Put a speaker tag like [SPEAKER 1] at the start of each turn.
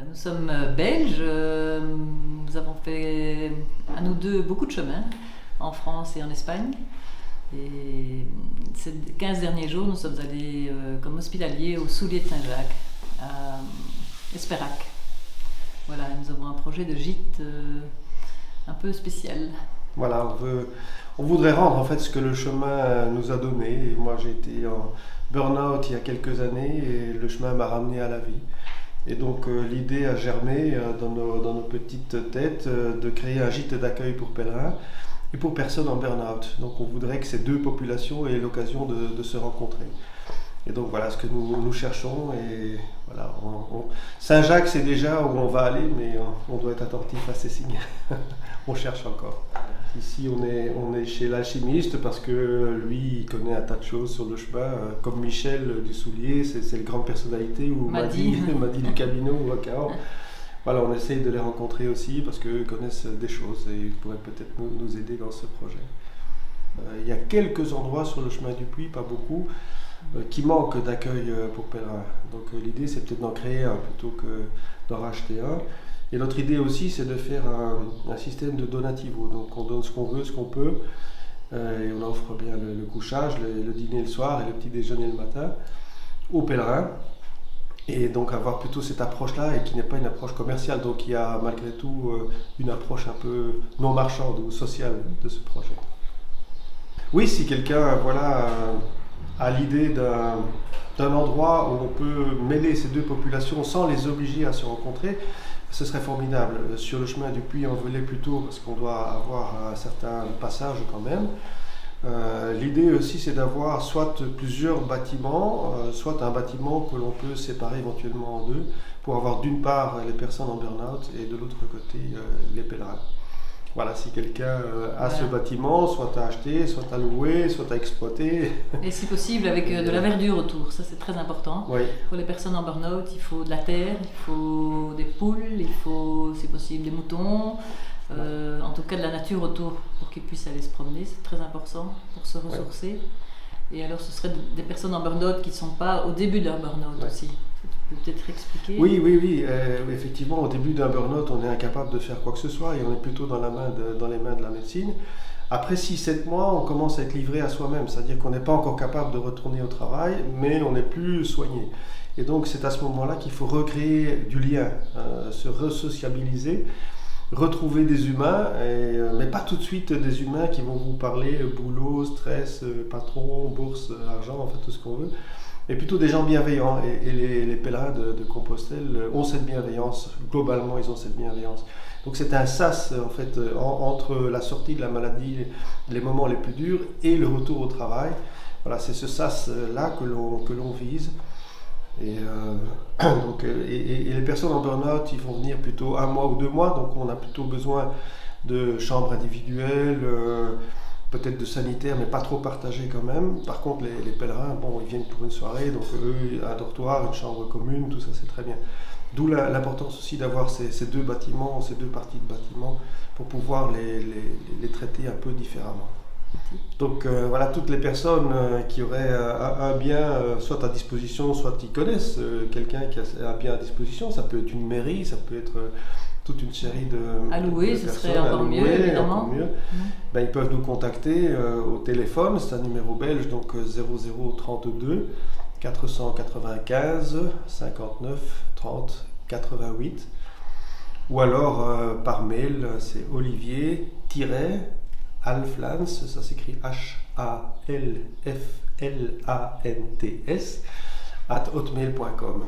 [SPEAKER 1] Nous sommes belges, nous avons fait à nous deux beaucoup de chemin en France et en Espagne. Et ces 15 derniers jours, nous sommes allés comme hospitaliers au Soulier de Saint-Jacques, à Espérac. Voilà, nous avons un projet de gîte un peu spécial.
[SPEAKER 2] Voilà, on voudrait rendre en fait ce que le chemin nous a donné. Et moi j'ai été en burn-out il y a quelques années et le chemin m'a ramené à la vie. Et donc l'idée a germé dans nos petites têtes de créer un gîte d'accueil pour pèlerins et pour personnes en burn-out. Donc on voudrait que ces deux populations aient l'occasion de se rencontrer. Et donc voilà ce que nous cherchons. Et voilà, Saint-Jacques c'est déjà où on va aller, mais on doit être attentif à ces signes. On cherche encore. Ici on est chez l'alchimiste parce que lui il connaît un tas de choses sur le chemin, comme Michel du Soulier, c'est une grande personnalité, ou Madi du Camino ou Acaor. Voilà, on essaye de les rencontrer aussi parce qu'eux connaissent des choses et ils pourraient peut-être nous aider dans ce projet. Il y a quelques endroits sur le chemin du Puy, pas beaucoup, qui manquent d'accueil pour pèlerins. Donc l'idée c'est peut-être d'en créer un plutôt que d'en racheter un. Et notre idée aussi c'est de faire un système de donativo. Donc on donne ce qu'on veut, ce qu'on peut, et on offre bien le couchage, le dîner le soir et le petit déjeuner le matin aux pèlerins. Et donc avoir plutôt cette approche-là et qui n'est pas une approche commerciale. Donc il y a malgré tout une approche un peu non marchande ou sociale de ce projet. Oui, si quelqu'un a l'idée d'un endroit où on peut mêler ces deux populations sans les obliger à se rencontrer, ce serait formidable. Sur le chemin du Puy-en-Velay plutôt, parce qu'on doit avoir un certain passage quand même. L'idée aussi c'est d'avoir soit plusieurs bâtiments, soit un bâtiment que l'on peut séparer éventuellement en deux, pour avoir d'une part les personnes en burn-out et de l'autre côté les pèlerins. Voilà, si quelqu'un a ce bâtiment, soit à acheter, soit à louer, soit à exploiter.
[SPEAKER 1] Et si possible avec de la verdure autour, ça c'est très important.
[SPEAKER 2] Oui.
[SPEAKER 1] Pour les personnes en burn-out, il faut de la terre, il faut des poules, il faut si possible des moutons, en tout cas de la nature autour pour qu'ils puissent aller se promener, c'est très important pour se ressourcer. Ouais. Et alors ce serait des personnes en burn-out qui ne sont pas au début de leur burn-out aussi. Tu peux peut-être expliquer?
[SPEAKER 2] Oui. Effectivement, au début d'un burn-out, on est incapable de faire quoi que ce soit et on est plutôt dans les mains de la médecine. Après 6-7 mois, on commence à être livré à soi-même, c'est-à-dire qu'on n'est pas encore capable de retourner au travail, mais on n'est plus soigné. Et donc c'est à ce moment-là qu'il faut recréer du lien, se resociabiliser, retrouver des humains, mais pas tout de suite des humains qui vont vous parler boulot, stress, patron, bourse, argent, en fait tout ce qu'on veut. Mais plutôt des gens bienveillants. Et les pèlerins de Compostelle ont cette bienveillance. Globalement, ils ont cette bienveillance. Donc c'est un sas en fait entre la sortie de la maladie, les moments les plus durs, et le retour au travail. Voilà, c'est ce sas-là que l'on vise. Et les personnes en burn-out, ils vont venir plutôt 1 mois ou 2 mois. Donc on a plutôt besoin de chambres individuelles, peut-être de sanitaire, mais pas trop partagé quand même. Par contre, les pèlerins, ils viennent pour une soirée, donc eux, un dortoir, une chambre commune, tout ça, c'est très bien. D'où l'importance aussi d'avoir ces deux bâtiments, ces deux parties de bâtiments, pour pouvoir les traiter un peu différemment. Donc voilà, toutes les personnes qui auraient un bien soit à disposition, soit qui connaissent quelqu'un qui a un bien à disposition, ça peut être une mairie, ça peut être toute une série de
[SPEAKER 1] à louer, ce serait encore mieux, évidemment.
[SPEAKER 2] Ils peuvent nous contacter au téléphone, c'est un numéro belge, donc 0032 495 59 30 88, ou alors par mail, c'est olivier-alflans, ça s'écrit HALFLANTS, @hotmail.com.